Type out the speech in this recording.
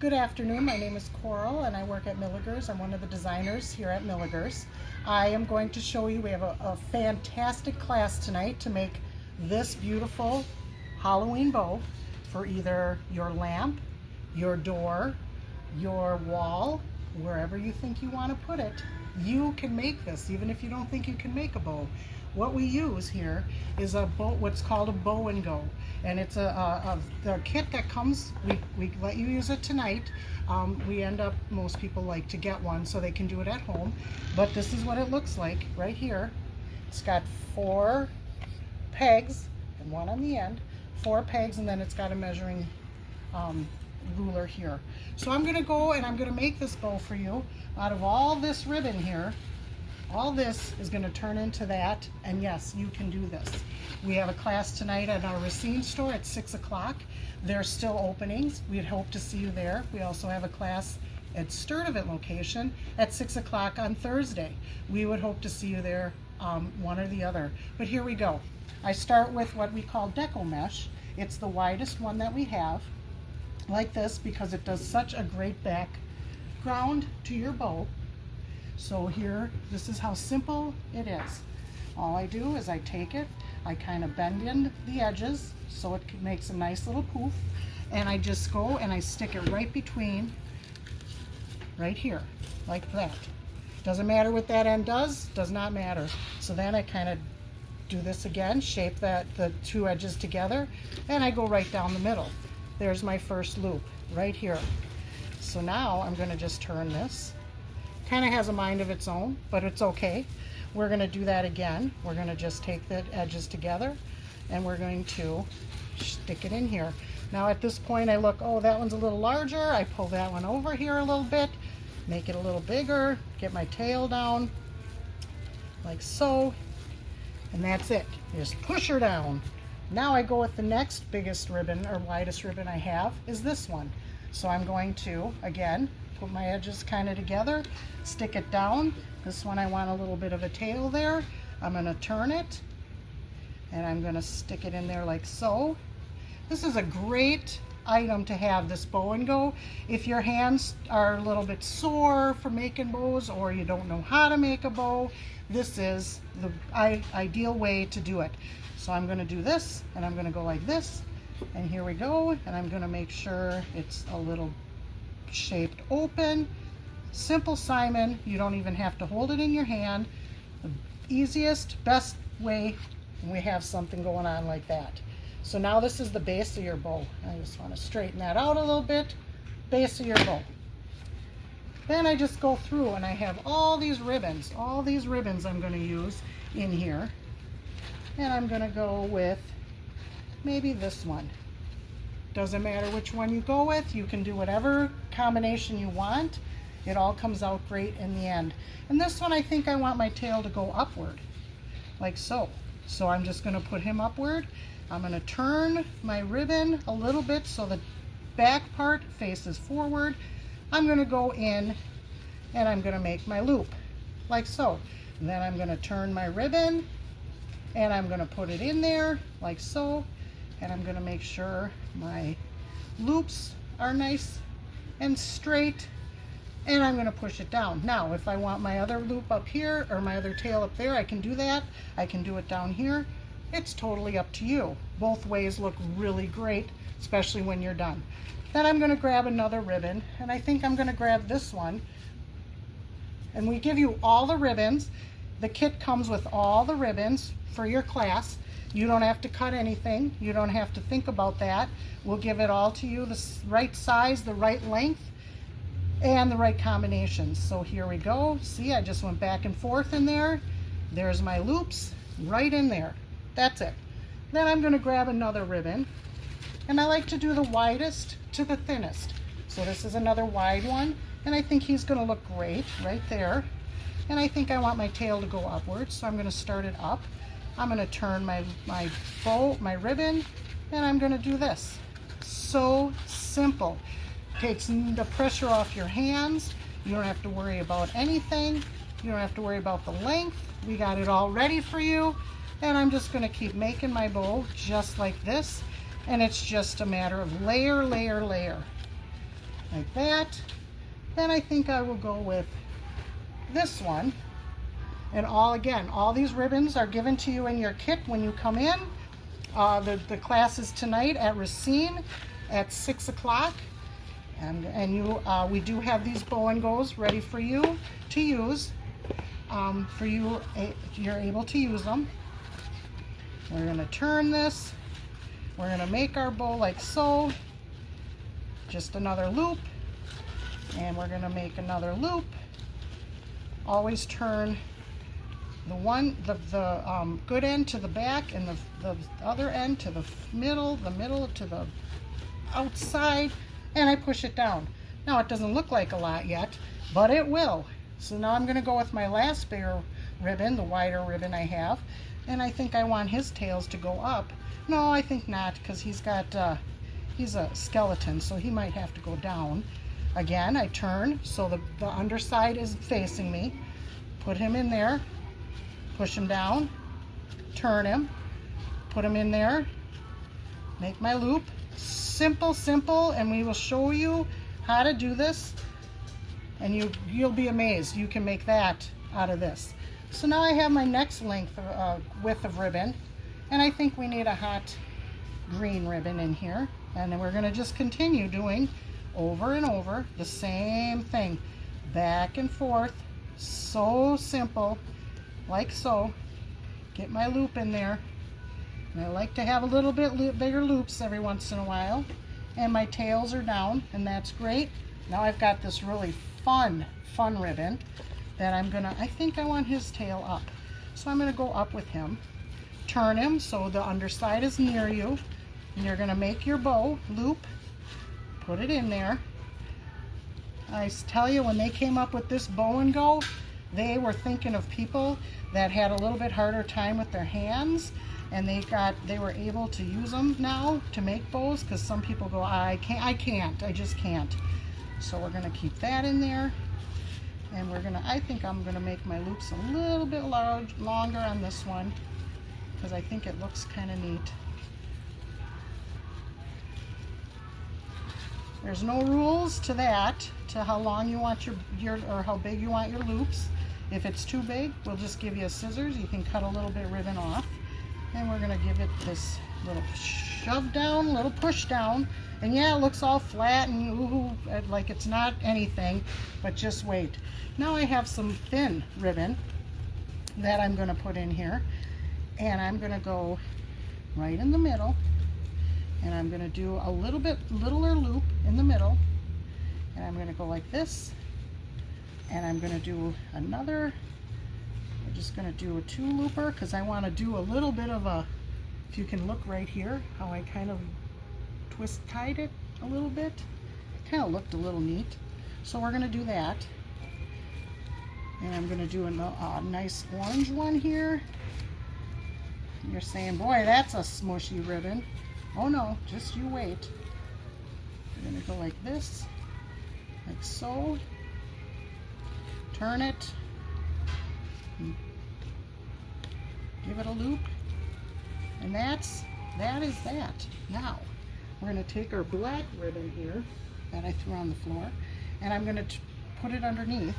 Good afternoon. My name is Coral and I work at Milaegers. I'm one of the designers here at Milaegers. I am going to show you, we have a fantastic class tonight to make this beautiful Halloween bow for either your lamp, your door, your wall, wherever you think you want to put it. You can make this even if you don't think you can make a bow. What we use here is a bow, what's called a bow and go, and it's the kit that comes. We let you use it tonight. Most people like to get one so they can do it at home, but this is what it looks like right here. It's got 4 pegs and one on the end, 4 pegs, and then it's got a measuring ruler here. So I'm going to go and I'm going to make this bow for you out of all this ribbon here. All this is going to turn into that, and yes, you can do this. We have a class tonight at our Racine store at 6 o'clock. There's still openings. We'd hope to see you there. We also have a class at Sturtevant location at 6 o'clock on Thursday. We would hope to see you there, one or the other. But here we go. I start with what we call deco mesh. It's the widest one that we have, like this, because it does such a great background to your bow. So here, this is how simple it is. All I do is I take it, I kind of bend in the edges so it makes a nice little poof, and I just go and I stick it right between, right here, like that. Doesn't matter what that end does not matter. So then I kind of do this again, shape the 2 edges together, and I go right down the middle. There's my first loop right here. So now I'm going to just turn this. Kind of has a mind of its own, but it's okay. We're going to do that again. We're going to just take the edges together and we're going to stick it in here. Now at this point I look, oh, that one's a little larger. I pull that one over here a little bit, make it a little bigger, get my tail down like so, and that's it. Just push her down. Now I go with the next biggest ribbon or widest ribbon I have is this one. So I'm going to, again, put my edges kind of together, stick it down. This one I want a little bit of a tail there. I'm going to turn it and I'm going to stick it in there like so. This is a great item to have, this bow and go. If your hands are a little bit sore for making bows or you don't know how to make a bow, this is the ideal way to do it. So I'm going to do this and I'm going to go like this, and here we go, and I'm going to make sure it's a little shaped open. Simple Simon, you don't even have to hold it in your hand. The easiest, best way, and we have something going on like that. So now this is the base of your bow. I just want to straighten that out a little bit. Base of your bow. Then I just go through and I have all these ribbons I'm going to use in here, and I'm going to go with maybe this one. Doesn't matter which one you go with, you can do whatever combination you want. It all comes out great in the end. And this one, I think I want my tail to go upward, like so. So I'm just going to put him upward. I'm going to turn my ribbon a little bit so the back part faces forward. I'm going to go in and I'm going to make my loop, like so. And then I'm going to turn my ribbon and I'm going to put it in there, like so. And I'm going to make sure my loops are nice and straight, and I'm going to push it down. Now if I want my other loop up here or my other tail up there, I can do that. I can do it down here. It's totally up to you. Both ways look really great, especially when you're done. Then I'm going to grab another ribbon, and I think I'm going to grab this one, and we give you all the ribbons. The kit comes with all the ribbons for your class. You don't have to cut anything. You don't have to think about that. We'll give it all to you, the right size, the right length, and the right combinations. So here we go. See, I just went back and forth in there. There's my loops right in there. That's it. Then I'm going to grab another ribbon, and I like to do the widest to the thinnest. So this is another wide one, and I think he's going to look great right there. And I think I want my tail to go upwards, so I'm going to start it up. I'm going to turn my bow, my ribbon, and I'm going to do this. So simple. Takes the pressure off your hands. You don't have to worry about anything. You don't have to worry about the length. We got it all ready for you. And I'm just going to keep making my bow just like this. And it's just a matter of layer, layer, layer. like that. Then I think I will go with this one. And all these ribbons are given to you in your kit when you come in. The class is tonight at Racine at 6 o'clock. And we do have these bow and goes ready for you to use. You're able to use them. We're going to turn this. We're going to make our bow like so. Just another loop. And we're going to make another loop. Always turn the good end to the back and the other end to the middle to the outside, and I push it down. Now it doesn't look like a lot yet, but it will. So now I'm going to go with my last bigger ribbon, the wider ribbon I have, and I think I want his tails to go up. No, I think not, because he's a skeleton, so he might have to go down. Again, I turn so the underside is facing me. Put him in there. Push him down, turn him, put him in there, make my loop. Simple, simple, and we will show you how to do this, and you'll be amazed. You can make that out of this. So now I have my next width of ribbon, and I think we need a hot green ribbon in here, and then we're going to just continue doing over and over the same thing, back and forth. So simple. Like so. Get my loop in there. And I like to have a little bit bigger loops every once in a while. And my tails are down, and that's great. Now I've got this really fun ribbon that I think I want his tail up. So I'm gonna go up with him. Turn him so the underside is near you. And you're gonna make your bow loop. Put it in there. I tell you, when they came up with this bow and go, they were thinking of people that had a little bit harder time with their hands, and they were able to use them now to make bows, because some people go, I just can't. So we're gonna keep that in there, and I think I'm gonna make my loops a little bit longer on this one, because I think it looks kind of neat. There's no rules to that, to how long you want or how big you want your loops. If it's too big, we'll just give you a scissors. You can cut a little bit of ribbon off. And we're gonna give it this little shove down, little push down. And yeah, it looks all flat and ooh, like it's not anything, but just wait. Now I have some thin ribbon that I'm gonna put in here. And I'm gonna go right in the middle. And I'm gonna do a little bit littler loop in the middle. And I'm gonna go like this. And I'm going to do we're just going to do a 2-looper, because I want to do a little bit of if you can look right here, how I kind of tied it a little bit. It kind of looked a little neat. So we're going to do that. And I'm going to do a nice orange one here. You're saying, boy, that's a smushy ribbon. Oh no, just you wait. We're going to go like this, like so. Turn it, give it a loop, and that is that. Now, we're going to take our black ribbon here that I threw on the floor, and I'm going to put it underneath,